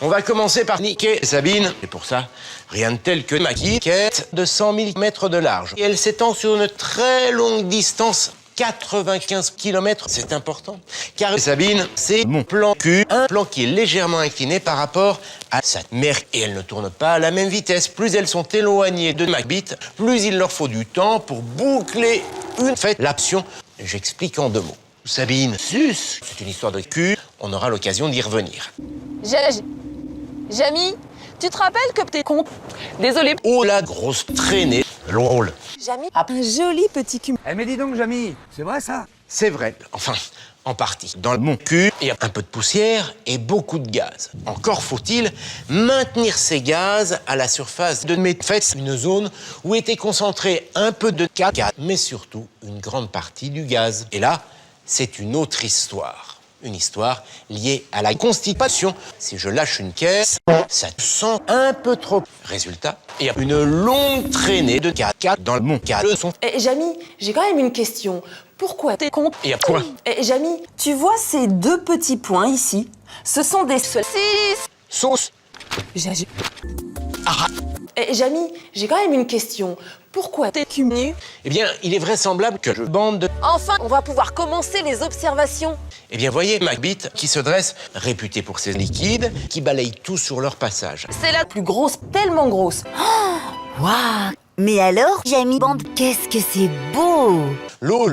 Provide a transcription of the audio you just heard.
On va commencer par niquer Sabine. Et pour ça, rien de tel que ma quête de 100 000 mètres de large. Et elle s'étend sur une très longue distance, 95 km. C'est important. Car Sabine, c'est mon plan Q, un plan qui est légèrement incliné par rapport à sa mère. Et elles ne tournent pas à la même vitesse. Plus elles sont éloignées de ma bite, plus il leur faut du temps pour boucler une fête. L'option, j'explique en 2 mots. Sabine suce, c'est une histoire de cul, on aura l'occasion d'y revenir. Jamy, tu te rappelles que t'es con? Désolé. Oh la grosse traînée, drôle. Jamy a un joli petit cul. Eh mais dis donc, Jamy, c'est vrai ça? C'est vrai, enfin, en partie. Dans mon cul, il y a un peu de poussière et beaucoup de gaz. Encore faut-il maintenir ces gaz à la surface de mes fesses, une zone où était concentré un peu de caca, mais surtout une grande partie du gaz. Et là, c'est une autre histoire. Une histoire liée à la constipation. Si je lâche une caisse, ça sent un peu trop. Résultat, il y a une longue traînée de caca dans mon cas. Jamy, j'ai quand même une question. Pourquoi t'es con? Et à quoi? Jamy, tu vois ces 2 petits points ici? Ce sont des Sauce. Jamy, j'ai quand même une question. Pourquoi t'es cul nu? Eh bien, il est vraisemblable que je bande de... Enfin, on va pouvoir commencer les observations. Eh bien, voyez ma bite qui se dresse, réputée pour ses liquides, qui balaye tout sur leur passage. C'est la plus grosse, tellement grosse. Waouh! Mais alors, Jamy Band, qu'est-ce que c'est beau! L'eau,